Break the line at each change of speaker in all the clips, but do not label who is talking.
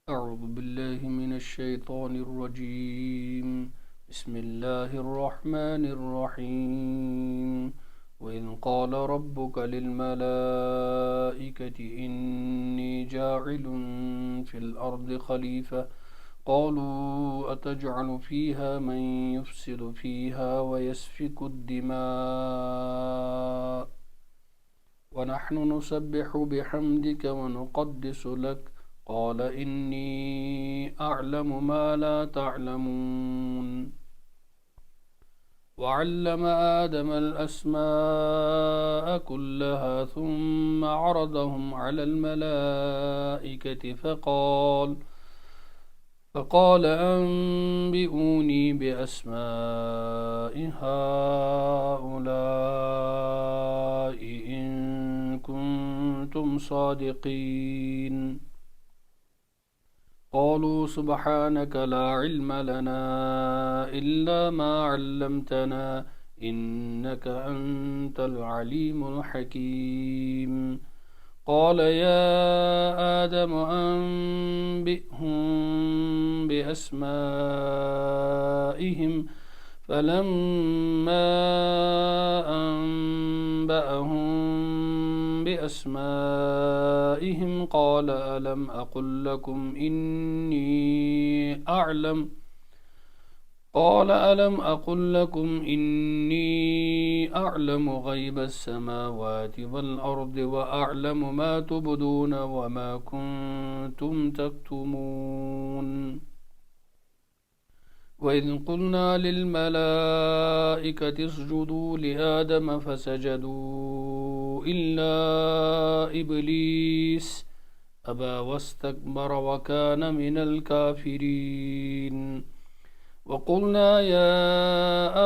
أعوذ بالله من الشيطان الرجيم. بسم الله الرحمن الرحيم. وإذ قال ربك للملائكة إني جاعل في الأرض خليفة قالوا أتجعل فيها من يفسد فيها ويسفك الدماء ونحن نسبح بحمدك ونقدس لك قال إني أعلم ما لا تعلمون. وعلم آدم الأسماء كلها ثم عرضهم على الملائكة فقال أنبئوني بأسماء هؤلاء إن كنتم صادقين. قالوا سبحانك لا علم لنا إلا ما علمتنا إنك أنت العليم الحكيم. قال يا آدم أنبئهم بأسمائهم فلما أنبأهم بأسمائهم قال ألم أقل لكم إني أعلم غيب السماوات والأرض وأعلم ما تبدون وما كنتم تكتمون. وإذ قلنا للملائكة اسجدوا لآدم فسجدوا إلا إبليس أبى واستكبر وكان من الكافرين. وقلنا يا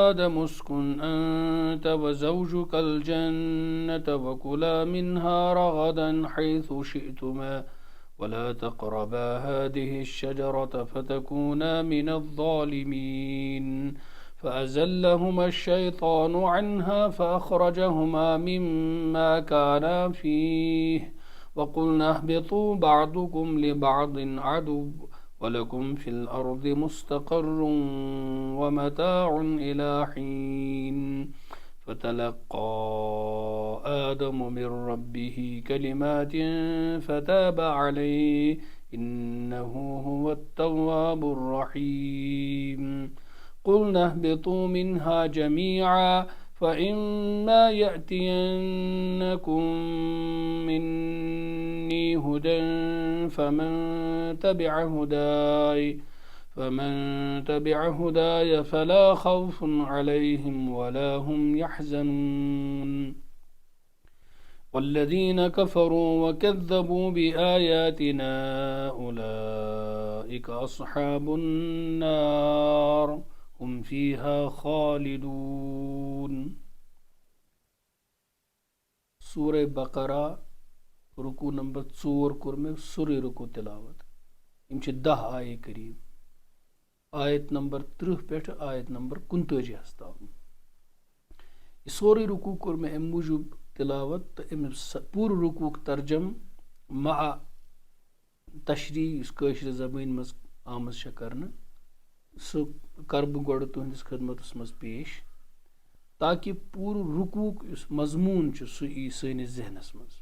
آدم اسكن أنت وزوجك الجنة وكلا منها رغدا حيث شئتما ولا تقربا هذه الشجرة فتكونا من الظالمين. فأزلهما الشيطان عنها فأخرجهما مما كانا فيه وقلنا اهبطوا بعضكم لبعض عدو ولكم في الأرض مستقر ومتاع إلى حين. فتلقى آدم من ربه كلمات فتاب عليه إنه هو التواب الرحيم. قلنا اهبطوا منها جميعا فإما يأتينكم مني هدى فمن تبع هداي فلا خوف عليهم ولا هم يحزنون. والذين كفروا وكذبوا بآياتنا أولئك أصحاب النار هم فيها خالدون. سورة بقرة رکو نمبر 4 کوٚر مےٚ سورُے رکو تلاوت. یِم چھِ 10 آیے قریٖب. آیت نمبر 30 پٮ۪ٹھ آیت نمبر 39 تام. یہِ سورُے رکوع کوٚر مےٚ اَمہِ موٗجوٗب تلاوت تہٕ أمِس پوٗرٕ رکوٗک ترجم مع تشریح یُس کٲشرِ زبٲنۍ منٛز آمٕژ چھےٚ کرنہٕ سُہ کرٕ بہٕ گۄڈٕ تُہنٛدِس خدمتس منٛز پیش تاکہِ پوٗرٕ رکوٗک یُس مضموٗن چھُ سُہ یی سٲنِس ذہنس منٛز.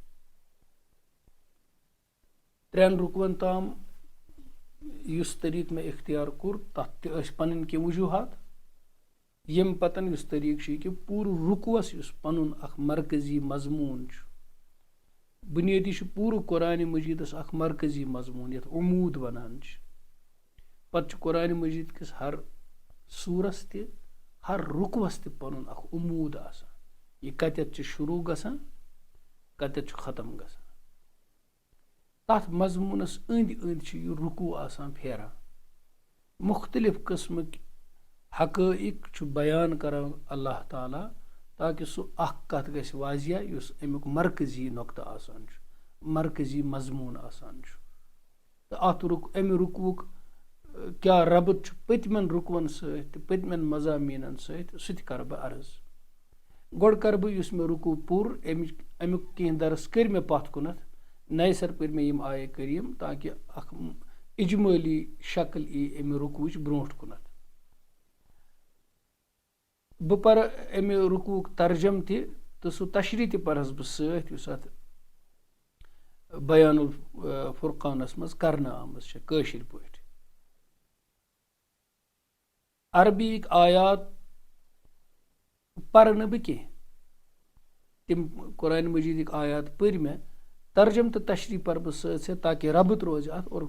3 رکوعن تام یُس طریٖقہٕ مےٚ اختیار کوٚر تتھ تہِ ٲسۍ پنٕنۍ کینٛہہ وجوٗہات. ییٚمہِ پتن یُس طریٖقہٕ چھُ یہِ کہِ پوٗرٕ رکوعس یُس پنُن اکھ مرکزی مضموٗن چھُ بُنیٲدی چھُ پوٗرٕ قرآنِ مجیٖدس اکھ مرکزی مضموٗن یتھ عموٗد ونان چھِ. پتہٕ چھُ قرآنِ مجیٖد کِس ہر سوٗرس تہِ ہر رکوعس تہِ پنُن اکھ عموٗد آسان. یہِ کتٮ۪تھ چھُ شروٗع گژھان کتٮ۪تھ چھُ ختم گژھان. تتھ مضموٗنس أنٛدۍ أنٛدۍ چھُ یہِ رکوع آسان پھیران. مختلف قٕسمٕکۍ حقٲیق چھُ بیان کران اللہ تعالیٰ تاکہِ سُہ اکھ کتھ گژھِ واضح یُس امیُک مرکزی نۄقطہٕ آسان چھُ مرکزی مضموٗن آسان چھُ. تہٕ اتھ امہِ رکوعُک کیاہ ربط چھُ پٔتمٮ۪ن رکوعن سۭتۍ تہٕ پٔتمٮ۪ن مضامیٖنن سۭتۍ سُہ تہِ کرٕ بہٕ عرض. گۄڈٕ کرٕ بہٕ یُس مےٚ رکوع پوٚر امیُک کینٛہہ درس کٔرۍ مےٚ پتھ کُنتھ نَیہِ سر پٔرۍ مےٚ یِم آیے کریٖم تاکہِ اکھ اجمٲلی شکل ای امہِ رُکوٕچ برونٛٹھ کُنتھ. بہٕ پرٕ امہِ رُکوُک ترجم تہِ تہٕ سُہ تشریح تہِ پرس بہٕ سۭتۍ یُس اتھ بیان الفرقانس منٛز کرنہٕ آمٕژ چھِ کٲشِر پٲٹھۍ. عربیِک آیات پرٕ نہٕ بہٕ کینٛہہ، تِم قرآنِ مجیٖدٕکۍ آیات پٔرۍ مےٚ، ترجم تہٕ تشریح پرٕ بہٕ سۭتۍ سۭتۍ تاکہِ ربط روزِ اتھ اور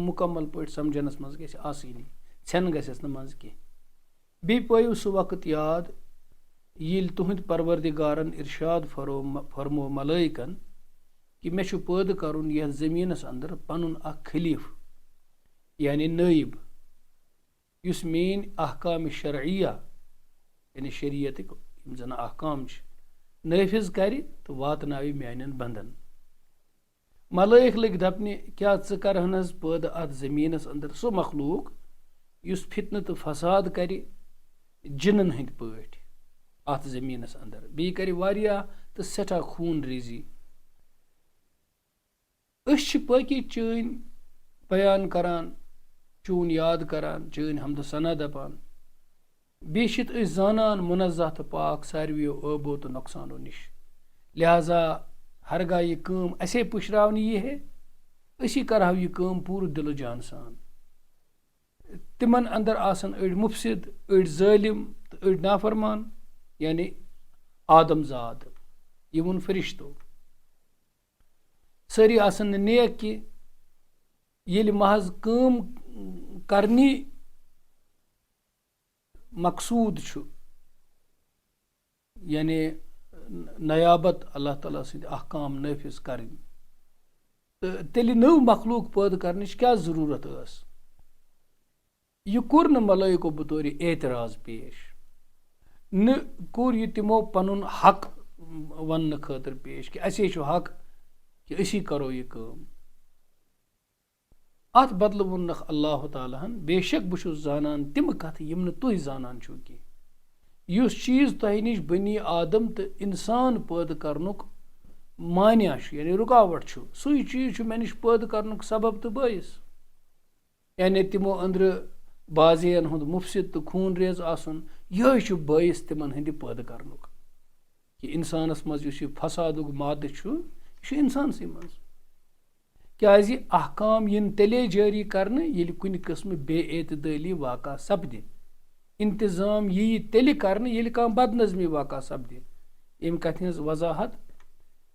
مُکمل پٲٹھۍ سمجھنس منٛز گژھِ آسٲنی، ژھٮ۪ن گژھٮ۪س نہٕ منٛزٕ کینٛہہ. بیٚیہِ پٲیِو سُہ وقت یاد ییٚلہِ تُہنٛدِ پروردِگارن ارشاد فرموو ملٲیکن کہِ مےٚ چھُ پٲدٕ کرُن یتھ زٔمیٖنس انٛدر پنُن اکھ خلیٖفہٕ یعنی نٲیب، یُس میٲنۍ احکامِ شرعیہ یعنی شریعتٕکۍ یِم زن احکام چھِ نٲفِظ کرِ تہٕ واتناوِ میانٮ۪ن بنٛدن. ملٲیک لٔگۍ دپنہِ کیٛاہ ژٕ کرہن حظ پٲدٕ اتھ زٔمیٖنس انٛدر سُہ مخلوق یُس فتنہٕ تہٕ فساد کرِ جِنن ہٕنٛدۍ پٲٹھۍ اتھ زٔمیٖنس انٛدر، بیٚیہِ کرِ واریاہ تہٕ سٮ۪ٹھاہ خوٗن ریزی. أسۍ چھِ پٲکی چٲنۍ بیان کران، چون یاد کران، چٲنۍ حمدٕ ثنا دپان. بیٚیہِ چھِ أسۍ زانان منزہ تہٕ پاک ساروِیو عٲبو تہٕ نۄقصانو نِش، لہذا ہرگاہ یہِ کٲم اَسے پُشراونہٕ یی ہے أسی کرہو یہِ کٲم پوٗرٕ دِلہٕ جان سان. تِمن انٛدر آسن أڑۍ مُفسِد، أڑۍ ظٲلِم تہٕ أڑۍ نافرمان یعنی آدم زاد، یہِ ووٚن فرشتو. سٲری آسن نہٕ نیک کینٛہہ. ییٚلہِ محض کٲم کرنی مقصوٗد چھُ یعنی نیابت اللہ تعالیٰ سٕنٛدۍ احکام نٲفِظ کرٕنۍ، تہٕ تیٚلہِ نٔو مخلوٗق پٲدٕ کرنٕچ کیٛاہ ضروٗرت ٲس؟ یہِ کوٚر نہٕ ملٲیکو بطورِ اعتراض پیش، نہ کوٚر یہِ تِمو پنُن حق وننہٕ خٲطرٕ پیش کہِ اَسے چھُ حق کہِ أسی کرو یہِ کٲم. اتھ بدلہٕ ووٚننکھ اللہ تعالیٰ ہن بے شک بہٕ چھُس زانان تِمہٕ کتھٕ یِم نہٕ تُہۍ زانان چھِو کینٛہہ. یُس چیٖز تۄہہِ نِش بنی آدم تہٕ انسان پٲدٕ کرنُک مانیہ چھُ یعنی رُکاوٹ چھُ، سُے چیٖز چھُ مےٚ نِش پٲدٕ کرنُک سبب تہٕ بٲیِس. یعنی تِمو أنٛدرٕ بازِین ہُنٛد مُفسِد تہٕ خوٗن ریز آسُن، یِہوے چھُ بٲیِس تِمن ہٕنٛدِ پٲدٕ کرنُک کہِ انسانس منٛز یُس یہِ فسادُک مادٕ چھُ یہِ چھُ انسانسٕے منٛز. کیٛازِ احکام یِن تیٚلے جٲری کرنہٕ ییٚلہِ کُنہِ قٕسمہٕ بے اعتدٲلی واقع سپدِ. انتظام یی تیٚلہِ کرنہٕ ییٚلہِ کانٛہہ بد نظمی واقع سپدِ. ییٚمہِ کتھِ ہٕنٛز وضاحت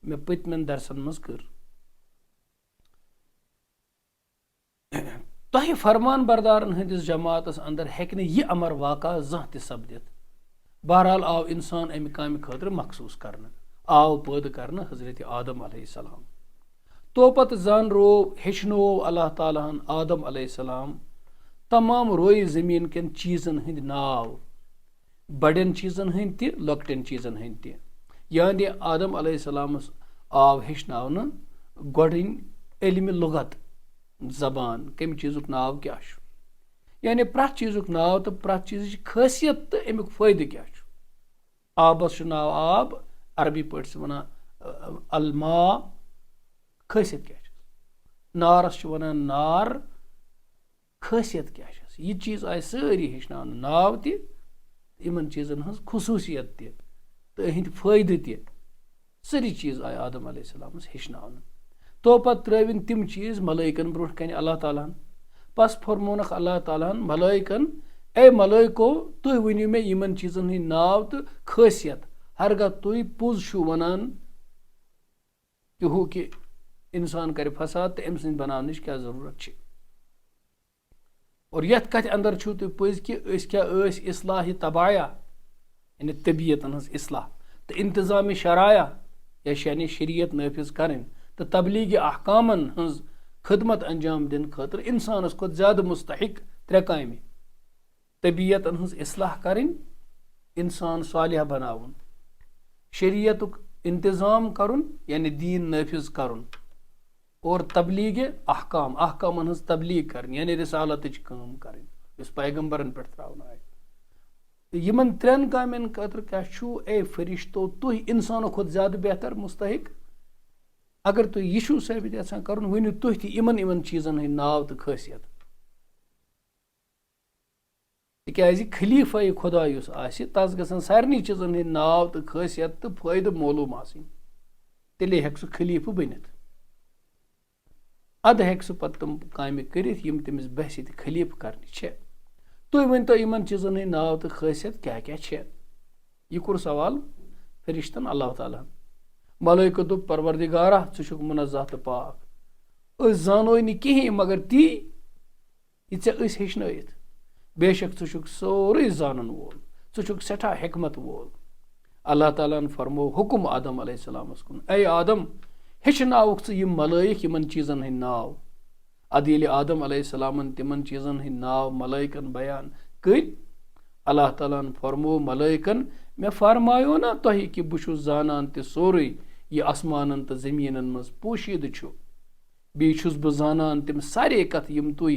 مےٚ پٔتمٮ۪ن درسن منٛز کٔر. تۄہہِ فرمان بردارن ہٕنٛدِس جماعتس انٛدر ہیٚکہِ نہٕ یہِ امر واقع زانٛہہ تہِ سپدِتھ. بہرحال آو انسان امہِ کامہِ خٲطرٕ مخصوٗص کرنہٕ، آو پٲدٕ کرنہٕ حضرت آدم علیہ السلام. تو پتہٕ زانروو ہیٚچھنوو اللہ تعالیٰ ہن آدم علیہ السلام تمام رویہِ زٔمیٖن کٮ۪ن چیٖزن ہٕنٛدۍ ناو، بڑٮ۪ن چیٖزن ہٕنٛدۍ تہِ لۄکٹٮ۪ن چیٖزن ہٕنٛدۍ تہِ. یعنی آدم علیہ السلامس آو ہیٚچھناونہٕ گۄڈٕنۍ علمِ لُغت زبان کمہِ چیٖزُک ناو کیٛاہ چھُ، یعنی پرٛٮ۪تھ چیٖزُک ناو تہٕ پرٛٮ۪تھ چیٖزٕچ خٲصیت تہٕ امیُک فٲیدٕ کیٛاہ چھُ. آبس چھُ ناو آب، عربی پٲٹھۍ چھِ ونان الما، خٲصیت کیٛاہ چھس. نارس چھِ ونان نار، خٲصیت کیٛاہ چھس. یہِ چیٖز آیہِ سٲری ہیٚچھناونہٕ، ناو تہِ، یِمن چیٖزن ہٕنٛز خصوٗصیت تہِ تہٕ إہنٛدۍ فٲیدٕ تہِ، سٲری چیٖز آیہِ آدم علیہ السلامس ہیٚچھناونہٕ. تو پتہٕ ترٲوِن تِم چیٖز ملٲیکن برونٛٹھ کنہِ اللہ تعالیٰ ہن. پس فرمونکھ اللہ تعالیٰ ہن ملٲیکن اے ملٲیکو تُہۍ ؤنِو مےٚ یِمن چیٖزن ہٕنٛدۍ ناو تہٕ خٲصیت، ہرگاہ تُہۍ پوٚز چھُو ونان کہِ انسان کرِ فساد تہٕ أمۍ سٕنٛدۍ بناونٕچ کیٛاہ ضروٗرت چھِ. اور یتھ کتھِ انٛدر چھُو تُہۍ پٔزۍ کہِ أسۍ کیٛاہ ٲسۍ اصلاحِ طبایع یعنی طبیعتن ہٕنٛز اصلاح تہٕ انتظامِ شرایع یعنی شریعت نٲفِظ کرٕنۍ تہٕ تبلیغِ احکامن ہٕنٛز خدمت انجام دِنہٕ خٲطرٕ انسانس کھۄتہٕ زیادٕ مستحق ترٛےٚ کامہِ: طبیعتن ہٕنٛز اصلاح کرٕنۍ، انسان صالح بناوُن، شریعتُک انتظام کرُن یعنی دیٖن نٲفِظ کرُن، اور تبلیغِ احکامن ہٕنٛز تبلیغ کرٕنۍ یعنی رسالتٕچ کٲم کرٕنۍ یُس پیغمبرن پٮ۪ٹھ تراونہٕ آیہِ. یِمن ترٛٮ۪ن کامٮ۪ن خٲطرٕ کیٛاہ چھُو اے فرشتو تُہۍ انسانو کھۄتہٕ زیادٕ بہتر مستحق؟ اگر تُہۍ یہِ چھُو ثٲبِت یژھان کَرُن ؤنِو تُہۍ تہِ یِمن چیٖزن ہٕنٛدۍ ناو تہٕ خٲصیت تِکیازِ خلیٖفہ خۄدا یُس آسہِ تس گژھن سارنٕے چیٖزن ہٕنٛدۍ ناو تہٕ خٲصیت تہٕ فٲیدٕ معلوٗم آسٕنۍ تیٚلے ہیٚکہِ سُہ خلیٖفہٕ بٔنِتھ اَدٕ ہیٚکہِ سُہ پتہٕ تِم کامہِ کٔرِتھ یِم تٔمِس باسہِ تہِ خلیٖفہٕ کرنہِ چھےٚ تُہۍ ؤنۍتو یِمن چیٖزن ہٕنٛدۍ ناو تہٕ خٲصیت کیاہ کیاہ چھےٚ یہِ کوٚر سوال فرشتن اللہ تعالیٰ ہن ملٲیکو دوٚپ پروردگارا ژٕ چھُکھ مُنزہ تہٕ پاک أسۍ زانوے نہٕ کِہینۍ مگر تی یہِ ژےٚ أسۍ ہیٚچھنٲیِتھ بے شک ژٕ چھُکھ سورُے زانن وول ژٕ چھُکھ سٮ۪ٹھاہ حکمت وول اللہ تعالیٰ ہن فرموو حُکم آدم علیہ السلامس کُن اے آدم ہیٚچھناوُکھ ژٕ یِم ملٲیِک یِمن چیٖزن ہٕنٛدۍ ناو ادٕ ییٚلہِ آدم علیہ السلامن تِمن چیٖزن ہٕنٛدۍ ناو ملٲیکن بیان کٔرۍ اللہ تعالیٰ ہن فرموو ملٲیکن مےٚ فرمایو نا تۄہہِ کہِ بہٕ چھُس زانان تہِ سورُے یہِ آسمانن تہٕ زٔمیٖنن منٛز پوشیٖدٕ چھُ بیٚیہِ چھُس بہٕ زانان تِم سارے کتھٕ یِم تُہۍ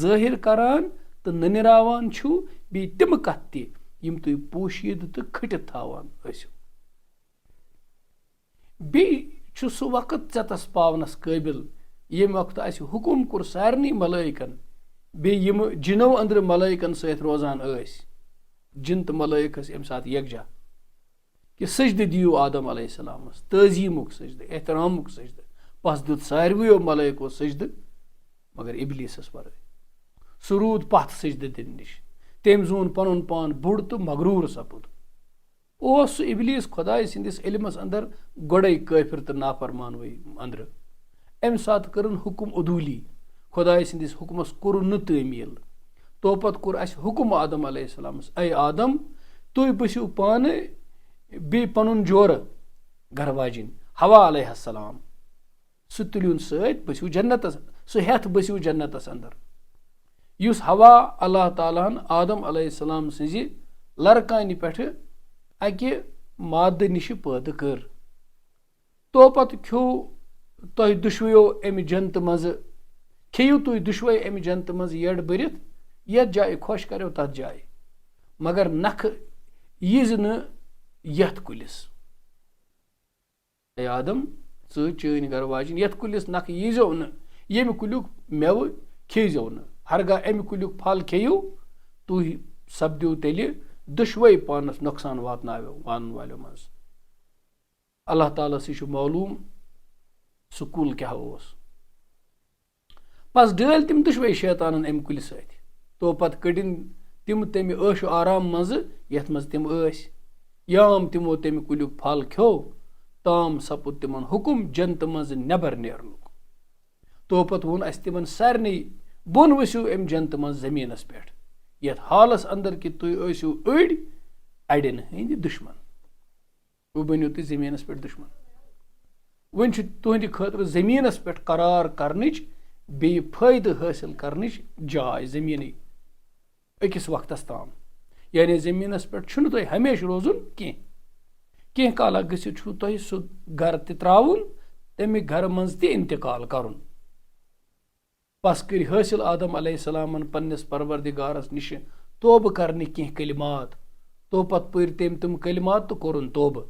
ظٲہِر کران تہٕ ننراوان چھُو بیٚیہِ تِم کتھٕ تہِ یِم تُہۍ پوشیٖدٕ تہٕ کھٔٹِتھ تھاوان ٲسِو بیٚیہِ چھُ سُہ وقت ژےٚ پاونس قٲبِل ییٚمہِ وقتہٕ اَسہِ حُکُم کوٚر سارنٕے ملٲیکن بیٚیہِ یِم جِنو أنٛدرٕ ملٲیکن سۭتۍ روزان ٲسۍ جِن تہٕ ملٲیک ٲسۍ اَمہِ ساتہٕ یکجا کہِ سجدٕ دِیِو آدم علیہ السلامس تعظیٖمُک سجدٕ احترامُک سجدٕ پس دیُت ساروِیو ملٲیکو سجدٕ مگر ابلیٖسس ورٲے سُہ روٗد پتھ سجدٕ دِنہٕ نِش تٔمۍ زون پنُن پان بوٚڑ تہٕ مغروٗر سپُد اوس سُہ ابلیٖس خۄداے سٕنٛدِس علمس اندر گۄڈے کٲفِر تہٕ نافرمانوٕے اندرٕ امہِ ساتہٕ کٔرٕن حُکُم عدوٗلی خۄداے سٕنٛدِس حُکمس کوٚرُن نہٕ تعمیٖل توپت کوٚر اَسہِ حُکُم آدم علیہ السلامس اے آدم تُہۍ بٔسِو پانہٕ بیٚیہِ پنُن جورٕ گرٕ واجِنۍ ہوا علیہ السلام سُہ تُلِوُن سۭتۍ بٔسِو جنتس سُہ ہیٚتھ بٔسِو جنتس اندر یُس ہوا اللہ تعالیٰ ہن آدم علیہ السلام سٕنٛزِ لرکانہِ پٮ۪ٹھٕ اکہِ مادٕ نِشہِ پٲدٕ کٔر توپت کھیوٚو تۄہہِ دُشویو امہِ جنتہٕ منٛزٕ کھیٚیِو تُہۍ دُشوے امہِ جنتہٕ منٛزٕ یٔڈ بٔرِتھ یتھ جایہِ خۄش کریو تتھ جایہِ مگر نکھٕ ییٖزِ نہٕ یتھ کُلِس اے آدم ژٕ چٲنۍ گرٕ واجِنۍ یتھ کُلِس نکھٕ ییٖزیو نہٕ ییٚمہِ کُلیُک مٮ۪وٕ کھیزیو نہٕ ہرگاہ امہِ کُلیُک پھل کھیٚیِو تُہۍ سپدِو تیٚلہِ دۄشوے پانس نۄقصان واتن والیو منٛز اللہ تعالیٰ سٕے چھُ معلوٗم سُہ کُل کیاہ اوس پس ڈٲلۍ تِم دۄشوے شیطانن امہِ کُلہِ سۭتۍ تو پتہٕ کٔڑِن تِم تمہِ عٲشو آرام منٛزٕ یتھ منٛز تِم ٲسۍ یام تِمو تمہِ کُلیُک پھل کھیوٚو تام سپُد تِمن حُکُم جنتہٕ منٛزٕ نٮ۪بر نیرنُک تو پتہٕ ووٚن اَسہِ تِمن سارنٕے بۄن ؤسِو امہِ جنتہٕ منٛز زٔمیٖنس پٮ۪ٹھ یتھ حالس اندر کہِ تُہۍ ٲسِو أڑۍ اڑٮ۪ن ہٕنٛدۍ دُشمن وۄنۍ بٔنِو تُہۍ زٔمیٖنس پٮ۪ٹھ دُشمن وۄنۍ چھُ تُہنٛدِ خٲطرٕ زٔمیٖنس پٮ۪ٹھ قرار کرنٕچ بیٚیہِ فٲیدٕ حٲصِل کرنٕچ جاے زٔمیٖنٕے أکِس وقتس تام یعنی زٔمیٖنس پٮ۪ٹھ چھُنہٕ تۄہہِ ہمیشہِ روزُن کینٛہہ کالا گٔژھِتھ چھُو تۄہہِ سُہ گرٕ تہِ ترٛاوُن تمہِ گرٕ منٛز تہِ انتقال کرُن پس کٔرۍ حٲصِل آدم علیہ السلامن پننِس پروردگارس نِشہِ توبہٕ کرنہِ کینٛہہ کلمات تو پتہٕ پٔرۍ تٔمۍ تِم کلمات تہٕ کوٚرُن توبہٕ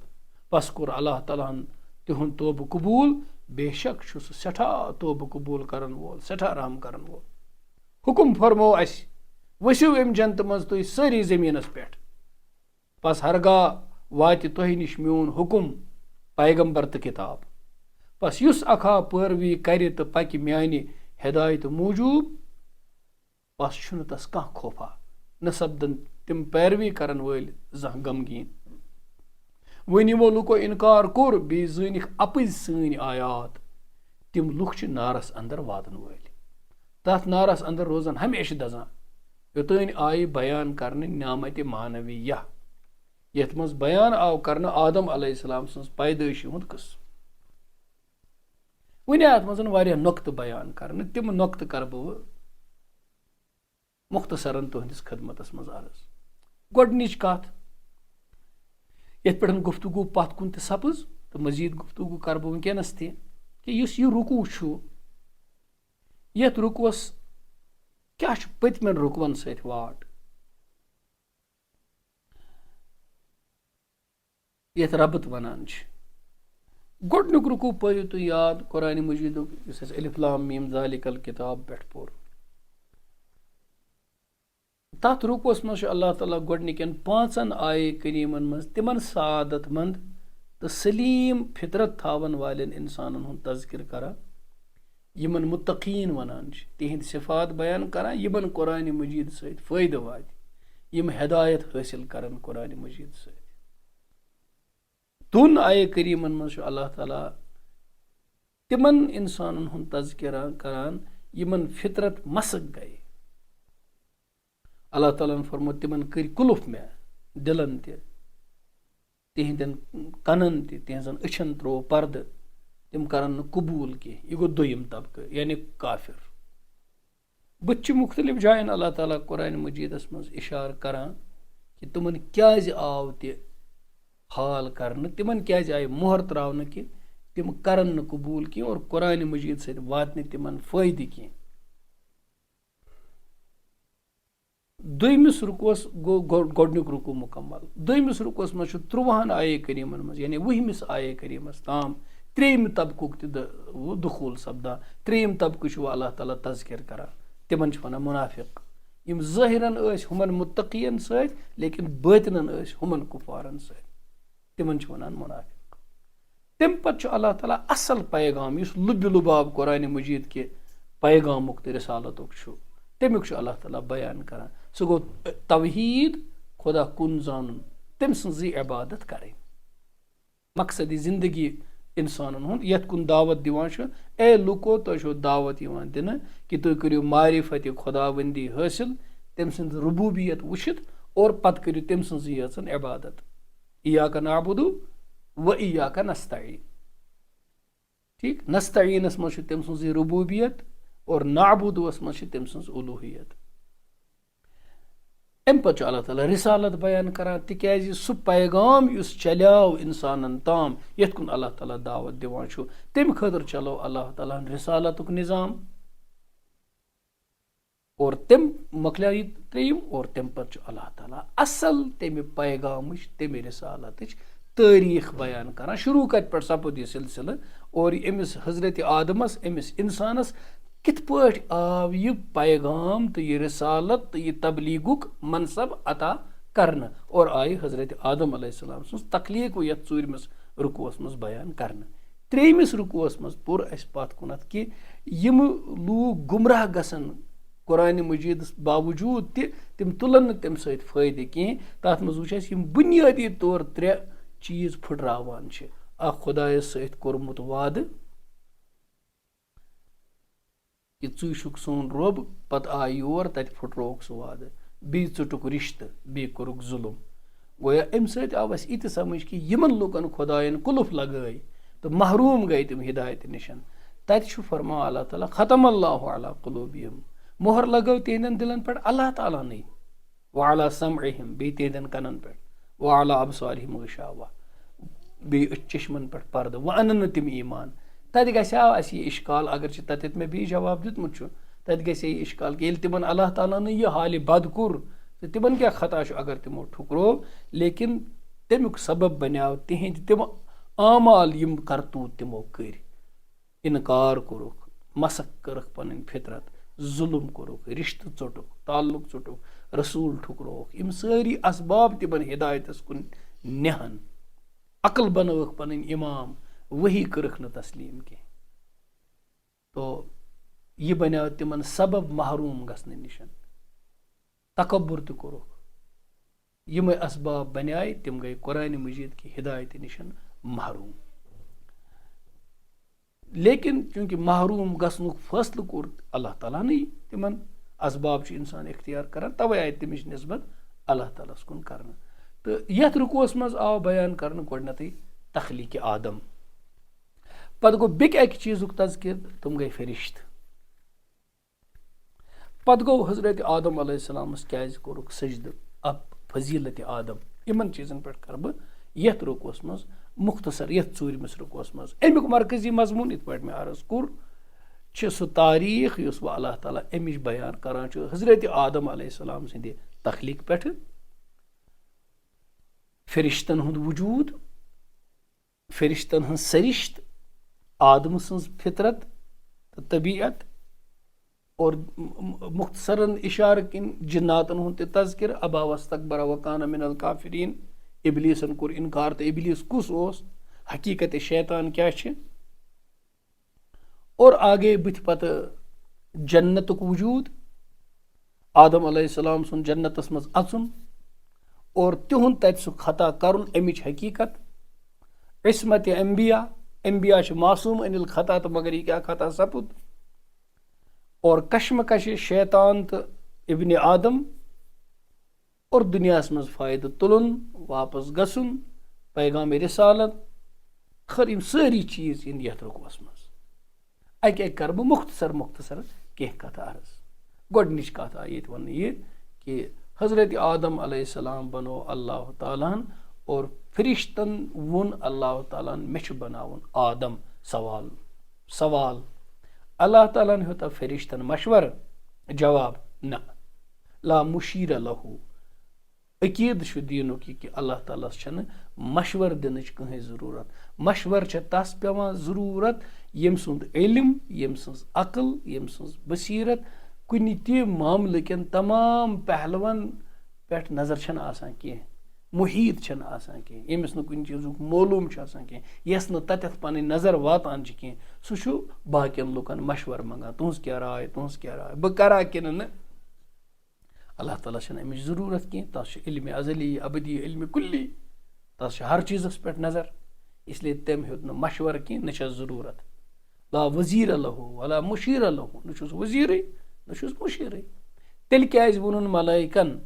پس کوٚر اللہ تعالیٰ ہن تِہُنٛد توبہٕ قبوٗل بے شک چھُ سُہ سٮ۪ٹھاہ توبہٕ قبوٗل کرن وول سٮ۪ٹھاہ رحم کرن وول حُکُم فرموو اَسہِ ؤسِو امہِ جنتہٕ منٛز تُہۍ سٲری زٔمیٖنس پٮ۪ٹھ پس ہرگاہ واتہِ تۄہہِ نِش میون حُکُم پیغمبر تہٕ کِتاب پس یُس اکھا پٲروی کرِ تہٕ پکہِ میانہِ ہدایتہٕ موٗجوٗب پس چھُنہٕ تس کانٛہہ خوفا نہ سپدن تِم پیروی کرن وٲلۍ زانٛہہ غمگیٖن وۄنۍ یِمو لُکو اِنکار کوٚر بیٚیہِ زٲنِکھ اپٕزۍ سٲنۍ آیات تِم لُکھ چھِ نارس اندر واتن وٲلۍ تتھ نارس اندر روزن ہمیشہِ دزان یوٚتانۍ آیہِ بیان کرنہٕ نعمتِ معنویہ یتھ منٛز بیان آو کرنہٕ آدم علیہ السلام سٕنٛز پیدٲشی ہُنٛد قصہٕ وۄنۍ آو اتھ منٛز واریاہ نۄقطہٕ بیان کرنہٕ تِم نۄقطہٕ کرٕ بہٕ مختصرن تُہنٛدِس خدمتس منٛز عرض گۄڈنِچ کتھ یتھ پٮ۪ٹھ گفتگوٗ پتھ کُن تہِ سپٕز تہٕ مزیٖد گفتگوٗ کرٕ بہٕ ؤنکیٚنس تہِ کہِ یُس یہِ رُکوٗع چھُ یتھ رُکوٗوس کیاہ چھُ پٔتمٮ۪ن رُکوَن سۭتۍ واٹ یتھ ربط ونان چھِ گۄڈنیُک رُکوٗع پٲیِو تُہۍ یاد قرآنِ مجیٖدُک یُس اَسہِ الف لام میٖم ذالِک الکِتاب پٮ۪ٹھ پوٚر. تَتھ رُکوٗعس منٛز چھُ اللہ تعالیٰ گۄڈنِکٮ۪ن 5 آیے کریٖمن منٛز تِمن سعادت منٛد تہٕ سلیٖم فطرت تھاون والٮ۪ن اِنسانن ہُنٛد تذکِر کران یِمن مُتقیٖن وَنان چھِ تِہنٛدۍ صفات بیان کران یِمن قرآنِ مجیٖد سۭتۍ فٲیدٕ واتہِ یِم ہدایت حٲصِل کرن قرآنِ مجیٖد سۭتۍ. 2 آیے کریٖمن منٛز چھُ اللہ تعالیٰ تِمن اِنسانن ہُنٛد تذکِرا کران یِمن فطرت مسٕک گٔے. اللہ تعالیٰ ہن فرموو تِمن کٔرۍ کُلُف مےٚ دِلن تہِ تِہنٛدٮ۪ن کنن تہِ تِہنٛزن أچھن تروو پردٕ تِم کرن نہٕ قبوٗل کینٛہہ. یہِ گوٚو دوٚیِم طبقہٕ یعنی کافر. بہٕ چھِ مُختٔلِف جاین اللہ تعالیٰ قرآنِ مجیٖدس منٛز اِشارٕ کران کہِ تِمن کیازِ آو تہِ حال کرنہٕ تِمن کیازِ آیہِ مۄہر تراونہٕ کہِ تِم کرن نہٕ قبوٗل کینٛہہ اور قرآنِ مجیٖد سۭتۍ واتہِ نہٕ تِمن فٲیدٕ کینٛہہ. دوٚیمِس رُکوٗعس گوٚو گۄڈنیُک رُکوٗع مُکمل. دوٚیمِس رُکوٗعس منٛز چھُ 13 آیے کریٖمن منٛز یعنی 20مِس آیے کریٖمس تام 3یِمہِ طبقُک تہِ دخوٗل سپدان. 3یِم طبقہٕ چھُ اللہ تعالیٰ تذکِر کران تِمن چھِ ونان مُنافِق یِم ظٲہِرن ٲسۍ ہُمن مُتقین سۭتۍ لیکن بٲطنن ٲسۍ ہُمن کُفارن سۭتۍ تِمن چھِ ونان مُنافِق. تمہِ پتہٕ چھُ اللہ تعالیٰ اصل پیغام یُس لُبہِ لُباب قرآنِ مجیٖد کہِ پیغامُک تہٕ رِسالتُک چھُ تمیُک چھُ اللہ تعالیٰ بیان کران. سُہ گوٚو توحیٖد خۄدا کُن زانُن تٔمۍ سٕنٛزٕے عبادت کرٕنۍ. مقصدی زندگی اِنسانن ہُنٛد یتھ کُن دعوت دِوان چھُ اے لُکو تۄہہِ چھو دعوت یِوان دِنہٕ کہِ تُہۍ کٔرِو معرفت خۄداوندی حٲصِل تٔمۍ سٕنٛز ربوٗبیت وٕچھِتھ اور پتہٕ کٔرِو تٔمۍ سٕنٛزٕے یٲژن عبادت. ایاکَ نعبُدُ و ایاکَ نستعیٖن. ٹھیٖک نستعیٖنس منٛز چھُ تٔمۍ سٕنٛزٕے ربوٗبیت اور نعبُدُوَس منٛز چھِ تٔمۍ سٕنٛز اُلوٗہیت. امہِ پتہٕ چھُ اللہ تعالیٰ رِسالت بیان کران تِکیازِ سُہ پیغام یُس چلیو انسانن تام یتھ کُن اللہ تعالیٰ دعوت دِوان چھُ تمہِ خٲطرٕ چلو اللہ تعالیٰ ہن رِسالتُک نظام اور تٔمۍ مۄکلیو یہِ 3یِم اور تمہِ پتہٕ چھُ اللہ تعالیٰ اصل تمہِ پیغامٕچ تمہِ رِسالتٕچ تٲریٖخ بیان کران. شروٗع کتہِ پٮ۪ٹھ سپُد یہِ سلسلہٕ اور أمِس حضرتِ آدمس أمِس انسانس کِتھ پٲٹھۍ آو یہِ پیغام تہٕ یہِ رِسالت تہٕ یہِ تبلیٖغُک منصب عطا کرنہٕ اور آیہِ حضرتِ آدم علیہ السلام سٕنٛز تخلیٖق یتھ 4مِس رُکوٗعس منٛز بیان کرنہٕ. 3یِمِس رُکوٗعس منٛز پوٚر اسہِ پتھ کُنتھ کہِ یِم لوٗکھ گُمراہ گژھن قرآنِ مجیٖدس باوجوٗد تہِ تِم تُلن نہٕ تمہِ سۭتۍ فٲیدٕ کینٛہہ. تتھ منٛز وٕچھ اسہِ یِم بُنیٲدی طور 3 چیٖز پھٕٹراوان چھِ. اکھ خۄدایس سۭتۍ کوٚرمُت وعدٕ کہِ ژٕ چھُکھ سون رۄب پتہٕ آے یور تتہِ پھٕٹرووُکھ سُہ وعدٕ. بیٚیہِ ژٕٹُکھ رِشتہٕ بیٚیہِ کوٚرُکھ ظُلُم. گویا امہِ سۭتۍ آو اسہِ یہِ تہِ سمجھ کہِ یِمن لُکن خۄداین کُلُف لگٲے تہٕ محروٗم گٔے تِم ہدایتہِ نِشن. تتہِ چھُ فرماوان اللہ تعالیٰ ختم اللہ علی قلوٗبِہِم مۄہر لگٲو تِہنٛدٮ۪ن دِلن پٮ۪ٹھ اللہ تعالیٰ ہنٕے وعلی سمعِہِم بیٚیہِ تِہنٛدٮ۪ن کنن پٮ۪ٹھ وعلی ابصارِہِم غِشاوہ بیٚیہِ أچھ چشمن پٮ۪ٹھ پردٕ وۄنۍ انن نہٕ تِم ایٖمان. تتہِ گژھِ ہا اسہِ یہِ اِشکال اگر چھِ تتٮ۪تھ مےٚ بیٚیہِ جواب دیُتمُت چھُ تتہِ گژھِ ہے یہِ اِشکال کہِ ییٚلہِ تِمن اللہ تعالیٰ ہن یہِ حالہِ بد کوٚر تہٕ تِمن کیٛاہ خطا چھُ اگر تِمو ٹھُکروو لیکن تمیُک سبب بنیو تِہنٛدۍ تِم اعمال یِم کرتوٗت تِمو کٔرۍ. اِنکار کوٚرُکھ مسق کٔرٕکھ پنٕنۍ فطرت ظُلُم کوٚرُکھ رِشتہٕ ژوٚٹُکھ تعلُق ژوٚٹُکھ رسوٗل ٹھُکرووُکھ. یِم سٲری اسباب تِمن ہدایتس کُن نِہن. عقل بنٲوٕکھ پنٕنۍ اِمام وحی کٔرٕکھ نہٕ تسلیٖم کینٛہہ تو یہِ بنیو تِمن سبب محروٗم گژھنہٕ نِش. تکبُر تہِ کوٚرُکھ. یِمے اسباب بنیے تِم گٔے قرآنِ مجیٖد کہِ ہدایتہِ نِش محروٗم. لیکن چوٗنٛکہِ محروٗم گژھنُک فٲصلہٕ کوٚر اللہ تعالیٰ ہنٕے تِمن اسباب چھُ انسان اختیار کران توے آیہِ تمِچ نسبت اللہ تعالیٰ ہس کُن کرنہٕ. تہٕ یتھ رُکوٗعس منٛز آو بیان کرنہٕ گۄڈنیتھٕے تخلیٖقِ آدم. پتہٕ گوٚو بیٚکہِ اکہِ چیٖزُک تذکِر تِم گٔے فرشتہٕ. پتہٕ گوٚو حضرتِ آدم علیہ السلامس کیازِ کوٚرُکھ سجدٕ فضیٖلتِ آدم. یِمن چیٖزن پٮ۪ٹھ کرٕ بہٕ یتھ رُکوٗعس منٛز مختصر یتھ 4مِس رُکوٗعس منٛز. امیُک مرکزی مضموٗن یِتھ پٲٹھۍ مےٚ عرض کوٚر چھِ سُہ تاریٖخ یُس وۄنۍ اللہ تعالیٰ امِچ بیان کران چھُ حضرتِ آدم علیہ السلام سٕنٛدِ تخلیٖق پٮ۪ٹھٕ فرشتن ہُنٛد وجوٗد فرشتن ہن سرشت آدم سنز فطرت تو طبیعت اور مختصراً اشارہ کن جناتن ہن تذکر ابا واستکبر وکان من الکافرین ابلیسن کور انکار تو ابلیس کس اوس حقیقت شیطان کیا چھ اور آگے بت پتہ جنتک وجود آدم علیہ السلام سن جنتس مز اژن اور تہند تت سہ خطا کرن امچ حقیقت عصمت انبیاء چھ معصوم ان الخطا تو مگر یہ کیا خطا سپد اور کشمکش شیطان تو ابن آدم اور دنیاس مز فائدہ تلن واپس گژھن پیغام رسالت خر یم ساری چیز ین یتھ رقوس مز اکہ اکہ کر بہ مختصر کینٛہہ کتھ عرض گۄڈنِچ کتھ آیہِ ییٚتہِ وننہٕ یہِ کہ حضرت آدم علیہ السلام بنو اللہ تعالیٰ ہن اور فرشتن وون اللہ تعالیٰ ہن مےٚ چھُ بناوُن آدم سوال اللہ تعالیٰ ہن ہیوٚتا فرشتن مشورٕ جواب نہ لا مشیر لہو عقیٖدٕ چھُ دیٖنُک یہِ کہ اللہ تعالیٰ ہس چھنہٕ مشورٕ دِنٕچ کٕہٕنۍ ضروٗرت مشورٕ چھِ تس پیٚوان ضروٗرت ییٚمۍ سُنٛد علم ییٚمۍ سٕنٛز عقل ییٚمۍ سٕنٛز بصیرت کُنہِ تہِ معاملہٕ کٮ۪ن تمام پہلوَن پٮ۪ٹھ نظر چھنہٕ آسان کینٛہہ محیط چھنہٕ آسان کینٛہہ ییٚمِس نہٕ کُنہِ چیٖزُک معلوٗم چھُ آسان کینٛہہ یس نہٕ تتٮ۪تھ پنٕنۍ نظر واتان چھِ کینٛہہ سُہ چھُ باقین لُکن مشورٕ منٛگان تُہنٛز کیٛاہ راے بہٕ کرا کِنہٕ نہٕ اللہ تعالیٰ چھنہٕ امِچ ضروٗرت کینٛہہ تس چھُ علمِ ازلی ابدی علمِ کُلی تس چھِ ہر چیٖزس پٮ۪ٹھ نظر اسلیے تٔمۍ ہیوٚت نہٕ مشورٕ کینٛہہ نہ چھس ضروٗرت لا وزیٖر لہو ولا مشیٖر لہو نہ چھُس وزیٖرٕے نہ چھُس مشیٖرٕے تیٚلہِ کیازِ ووٚنُن ملٲیکن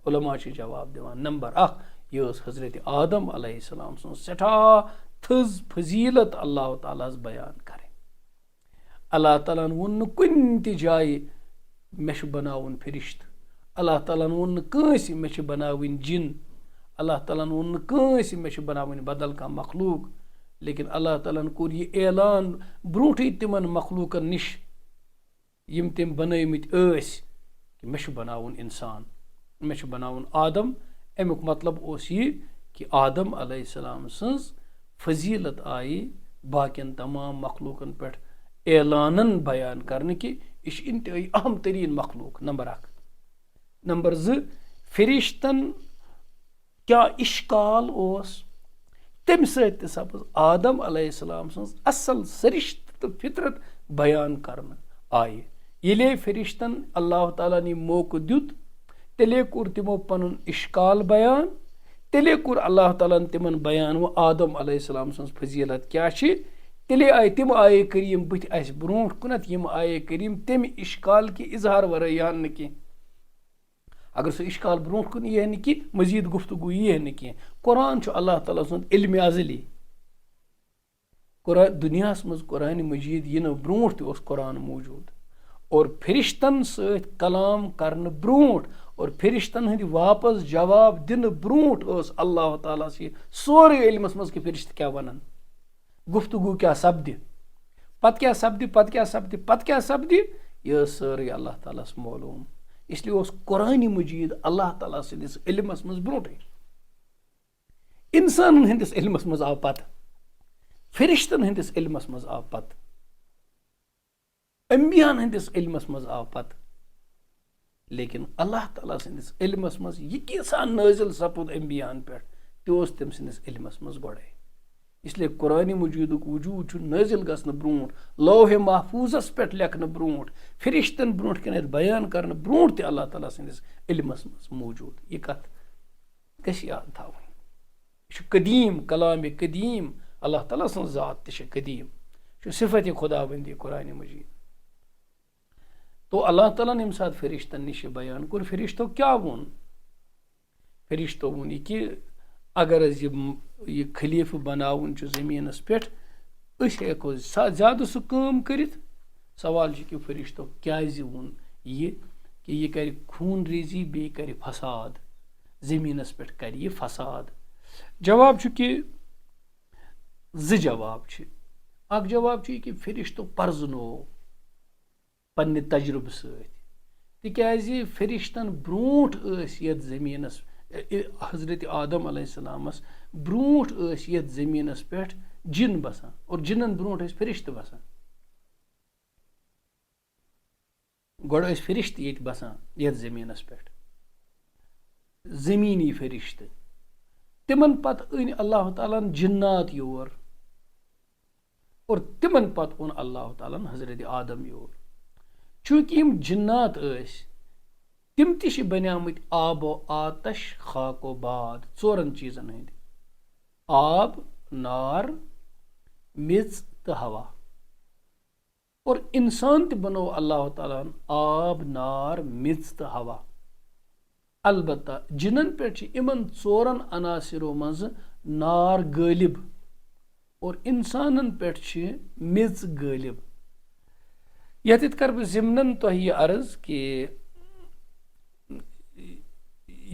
علما چھِ جواب دِوان نمبر اکھ یہ ٲس حضرت آدم علیہ السلام سٕنٛز سٮ۪ٹھاہ تھٔز فضیٖلت اللہ تعالیٰ ہس بیان کرٕنۍ اللہ تعالیٰ ہن ووٚن نہٕ کُنہِ تہِ جایہِ مےٚ چھُ بناوُن فرشتہٕ اللہ تعالیٰ ہن ووٚن نہٕ کٲنٛسہِ مےٚ چھِ بناوٕنۍ جِن اللہ تعالیٰ ہن ووٚن نہٕ کٲنٛسہِ مےٚ چھِ بناوٕنۍ بدل کانٛہہ مخلوٗق لیکن اللہ تعالیٰ ہن کوٚر یہِ اعلان برونٛٹھٕے تِمن مخلوٗقن نِش یِم تٔمۍ بنٲومٕتۍ ٲسۍ کہِ مےٚ چھُ بناوُن انسان مےٚ چھُ بناوُن آدم امیُک مطلب اوس یہِ کہ آدم علیہ السلام سٕنٛز فضیٖلت آیہِ باقین تمام مخلوٗقن پٮ۪ٹھ اعلانن بیان کرنہٕ کہ یہِ چھُ انتہٲیی اہم تریٖن مخلوٗق نمبر اکھ نمبر زٕ فرشتن کیاہ اشکال اوس تمہِ سۭتۍ تہِ سپٕز آدم علیہ السلام سٕنٛز اصل سرشت تہٕ فطرت بیان کرنہٕ آیہِ ییٚلے فرشتن اللہ تعالیٰ ہن یہِ موقعہٕ دیُت تیٚلے کوٚر تِمو پنُن اشکال بیان تیٚلے کوٚر اللہ تعالیٰ ہن تِمن بیان وۄنۍ آدم علیہ السلام سٕنٛز فضیٖلت کیاہ چھِ تیٚلے آیہِ تِم آیے کریٖم بٕتھِ اسہِ برونٛٹھ کُنتھ یِم آیے کریٖم تمہِ اشکال کہِ اظہار ورٲے یی نہٕ کینٛہہ اگر سُہ اشکال برونٛٹھ کُن یی نہٕ کینٛہہ مزیٖد گفتگو یی نہٕ کینٛہہ قرآن چھُ اللہ تعالیٰ سُنٛد علمِ ازلی دُنیاہس منٛز قرآنِ مجیٖد یِنہٕ برونٛٹھ تہِ اوس قرآن موٗجوٗد اور فرشتن سۭتۍ کلام کرنہٕ برونٛٹھ اور فرشتن ہٕنٛدِ واپس جواب دِنہٕ برونٛٹھ ٲس اللہ تعالیٰ ہس یہِ سورُے علمس منٛز کہِ فرشتہٕ کیاہ ونن گفتگو کیاہ سپدِ پتہٕ کیاہ سپدِ یہِ ٲس سٲرٕے اللہ تعالیٰ ہس معلوٗم اسلیے اوس قرآنِ مجیٖد اللہ تعالیٰ سٕنٛدِس علمس منٛز برونٛٹھٕے انسانن ہٕنٛدِس علمس منٛز آو پتہٕ فرشتن ہٕنٛدِس علمس منٛز آو پتہٕ انبیاہن ہٕنٛدِس علمس منٛز آو پتہٕ لیکن اللہ تعالیٰ سٕنٛدِس علمس منٛز یہِ کیٖژاہ نٲزِل سپُد انبیاہن پٮ۪ٹھ تہِ اوس تٔمۍ سٕنٛدِس علمس منٛز گۄڈے اسلیے قرآنِ مجیٖدُک وجوٗد چھُ نٲزِل گژھنہٕ برونٛٹھ لوحِ محفوٗظس پٮ۪ٹھ لیکھنہٕ برونٛٹھ فرشتن برونٛٹھ کَنٮ۪تھ بیان کرنہٕ برونٛٹھ تہِ اللہ تعالیٰ سٕنٛدِس علمس منٛز موٗجوٗد یہِ کتھ گژھِ یاد تھاوٕنۍ یہِ چھُ قدیٖم کلامِ قدیٖم اللہ تعالیٰ سٕنٛز ذات تہِ چھِ قدیٖم یہِ چھُ صِفت خدا بندی قرآنِ مجیٖد تو اللہ تعالیٰ ہن ییٚمہِ ساتہٕ فرشتن نِش یہِ بیان کوٚر فرشتو کیاہ ووٚن فرشتو ووٚن یہِ کہِ اگر أسۍ یہِ خلیٖفہٕ بناوُن چھُ زٔمیٖنس پٮ۪ٹھ أسۍ ہٮ۪کو زیادٕ سُہ کٲم کٔرِتھ سوال چھُ کہِ فرشتو کیازِ ووٚن یہِ کہِ یہِ کرِ خوٗن ریزی بیٚیہِ کرِ فساد زٔمیٖنس پٮ۪ٹھ کرِ یہِ فساد جواب چھُ کہِ زٕ جواب چھِ اکھ جواب چھُ یہِ کہِ فرشتو پرزنوو پننہِ تجربہٕ سۭتۍ تِکیازِ فرشتن برونٛٹھ ٲسۍ یتھ زٔمیٖنس حضرت آدم علیہ السلامس برونٛٹھ ٲسۍ یتھ زٔمیٖنس پٮ۪ٹھ جن بسان اور جنن برونٛٹھ ٲسۍ فرشتہٕ بسان گۄڈٕ ٲسۍ فرشتہٕ ییٚتہِ بسان یتھ زٔمیٖنس پٮ۪ٹھ زٔمیٖنی فرشتہٕ تِمن پتہٕ أنۍ اللہ تعالیٰ ہن جنات یور اور تِمن پتہٕ اوٚن اللہ تعالیٰ ہن حضرت آدم یور چوٗنٛکہِ یِم جنات ٲسۍ تِم تہِ چھِ بنیمٕتۍ آب و آتش خاک و باد ژورن چیٖزن ہٕنٛدۍ آب نار میٚژ تہٕ ہوا اور اِنسان تہِ بنوو اللہ تعالیٰ ہن آب نار میٚژ تہٕ ہوا البتہ جنن پٮ۪ٹھ چھِ یِمن ژورن عناصرو منٛزٕ نار غٲلب اور اِنسانن پٮ۪ٹھ چھِ میٚژ غٲلب ییٚتٮ۪تھ کرٕ بہٕ ضمنن تۄہہِ یہِ عرض کہِ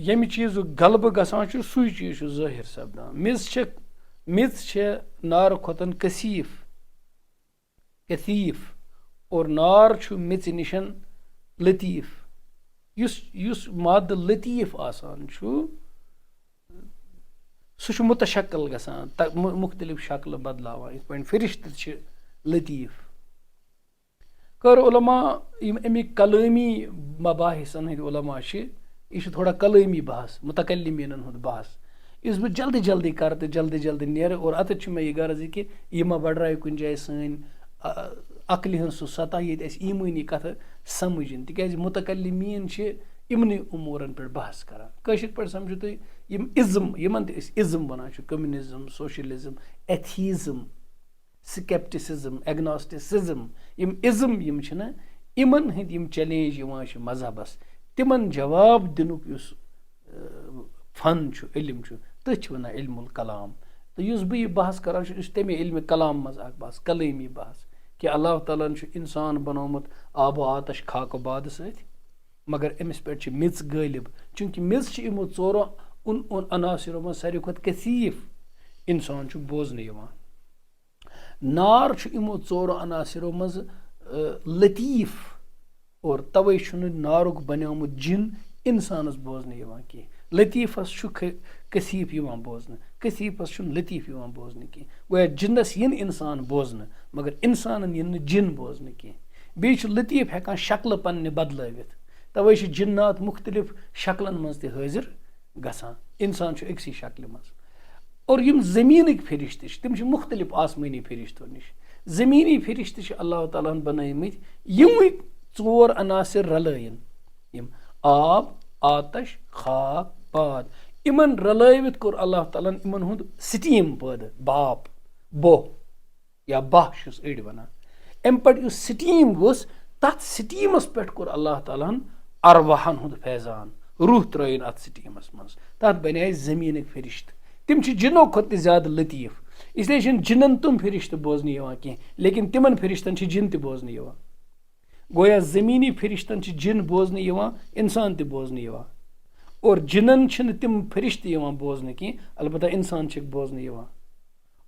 ییٚمہِ چیٖزُک غلبہٕ گژھان چھُ سُے چیٖز چھُ ظٲہر سپدان میٚژ چھےٚ نارٕ کھۄتن کثیٖف اور نار چھُ میٚژِ نِشن لطیٖف یُس مادٕ لطیٖف آسان چھُ سُہ چھُ متشکل گژھان مختلف شکلہٕ بدلاوان یِتھ پٲٹھۍ فرشتہٕ چھِ لطیٖف کٔر علما یِم اَمِکۍ کلٲمی مباحثن ہٕنٛدۍ علما چھِ یہِ چھُ تھوڑا کلٲمی بحث متکلمیٖنن ہُنٛد بحث یُس بہٕ جلدی جلدی کرٕ تہٕ جلدی جلدی نیرٕ اور اَتٮ۪تھ چھُ مےٚ یہِ غرض یہِ کہِ یہِ ما بڑرایہِ کُنہِ جایہِ سٲنۍ عقلہِ ہٕنٛز سُہ سطح ییٚتہِ اَسہِ ایٖمٲنی کتھٕ سمجھ یِن تِکیازِ متکلمیٖن چھِ یِمنٕے اموٗرن پٮ۪ٹھ بحث کران کٲشِر پٲٹھۍ سمجھو تُہۍ یِم اِزم یِمن تہِ أسۍ اِزم ونان چھِ کمنِزم سوشلزم ایتھیزم سکیپٹسزم ایگناسٹسزم یِم اِزم یِم چھِنہ یِمن ہٕنٛدۍ یِم چیلینج یِوان چھِ مذہبس تِمن جواب دِنُک یُس فن چھُ علم چھُ تٔتھۍ چھِ ونان علم الکلام تہٕ یُس بہٕ یہِ بحث کران چھُس یہِ چھُ تمے علمِ کلام منٛز اکھ بحث کلٲمی بحث کہِ اللہ تعالیٰ ہن چھُ انسان بنومُت آب و آتش خاک و بادٕ سۭتۍ مگر أمِس پٮ۪ٹھ چھِ میٚژ غٲلب چوٗنٛکہِ میٚژ چھِ یِمو ژورو عناصرو منٛز ساروی کھۄتہٕ کثیٖف انسان چھُ بوزنہٕ یِوان نار چھُ یِمو ژورو عناصرو منٛز لطیٖف اور توے چھُنہٕ نارُک بنیومُت جن انسانس بوزنہٕ یِوان کینٛہہ لطیٖفس چھُ کثیٖف یِوان بوزنہٕ کثیٖفس چھُنہٕ لطیٖف یِوان بوزنہٕ کینٛہہ گویا جنس یِن انسان بوزنہٕ مگر انسانن یِن نہٕ جن بوزنہٕ کینٛہہ بیٚیہِ چھُ لطیٖف ہٮ۪کان شکلہٕ پننہِ بدلٲوِتھ توے چھِ جنات مختلف شکلن منٛز تہِ حٲضر گژھان انسان چھُ أکسٕے شکلہِ منٛز اور یِم زٔمیٖنٕکۍ فرشتہٕ چھِ تِم چھِ مختلف آسمٲنی فرشتو نِش زٔمیٖنی فرشتہٕ چھِ اللہ تعالیٰ ہن بنٲومٕتۍ یِمٕے ژور عناصر رلٲیِن یِم آب آتش خاک باد یِمن رلٲوِتھ کوٚر اللہ تعالیٰ ہن یِمن ہُنٛد سٹیٖم پٲدٕ باپ بوہ یا باہ چھُس أڑۍ ونان امہِ پتہٕ یُس سٹیٖم ووٚس تتھ سٹیٖمس پٮ۪ٹھ کوٚر اللہ تعالیٰ ہن ارواہن ہُنٛد فیضان روح ترٲیِن اتھ سٹیٖمس منٛز تتھ بنے زٔمیٖنٕکۍ فرشتہٕ تِم چھِ جنو کھۄتہٕ تہِ زیادٕ لطیٖف اسلیے چھِنہٕ جنن تِم فرشتہٕ بوزنہٕ یِوان کینٛہہ لیکن تِمن فرشتن چھِ جن تہِ بوزنہٕ یِوان گویا زٔمیٖنی فرشتن چھِ جن بوزنہٕ یِوان انسان تہِ بوزنہٕ یِوان اور جنن چھِنہٕ تِم فرشتہٕ یِوان بوزنہٕ کینٛہہ البتہ انسان چھِکھ بوزنہٕ یِوان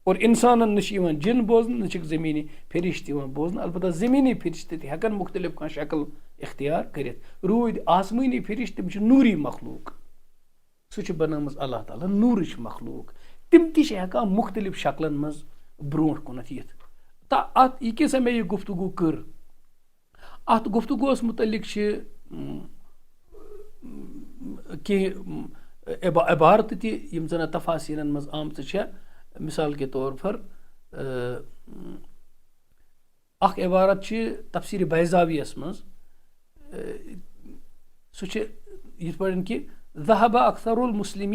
اور انسانن نہ چھِ یِوان جن بوزنہٕ نہ چھِکھ زٔمیٖنی فرشتہٕ یِوان بوزنہٕ البتہ زٔمیٖنی فرشتہٕ تہِ ہٮ۪کن مختلف کانٛہہ شکل اختیار کٔرِتھ روٗدۍ آسمٲنی فرشتہٕ تِم چھِ نوٗری مخلوق سُہ چھِ بنٲومٕژ اللہ تعالیٰ نوٗرٕچ مخلوق تِم تہِ چھِ ہٮ۪کان مختلف شکلن منٛز برونٛٹھ کُنتھ یِتھ تہٕ اتھ یہِ کیٛاہ سا مےٚ یہِ گفتگوٗ کٔر اتھ گفتگوٗوس متعلق چھِ کینٛہہ عبارتہٕ تہِ یِم زن اتھ تفاصیٖلن منٛز آمژٕ چھےٚ مثال کے طور پر اکھ عبارت چھِ تفسیٖرِ بیضاویَس منٛز سُہ چھِ یِتھ پٲٹھۍ کہِ ذهب اکثر المسلمین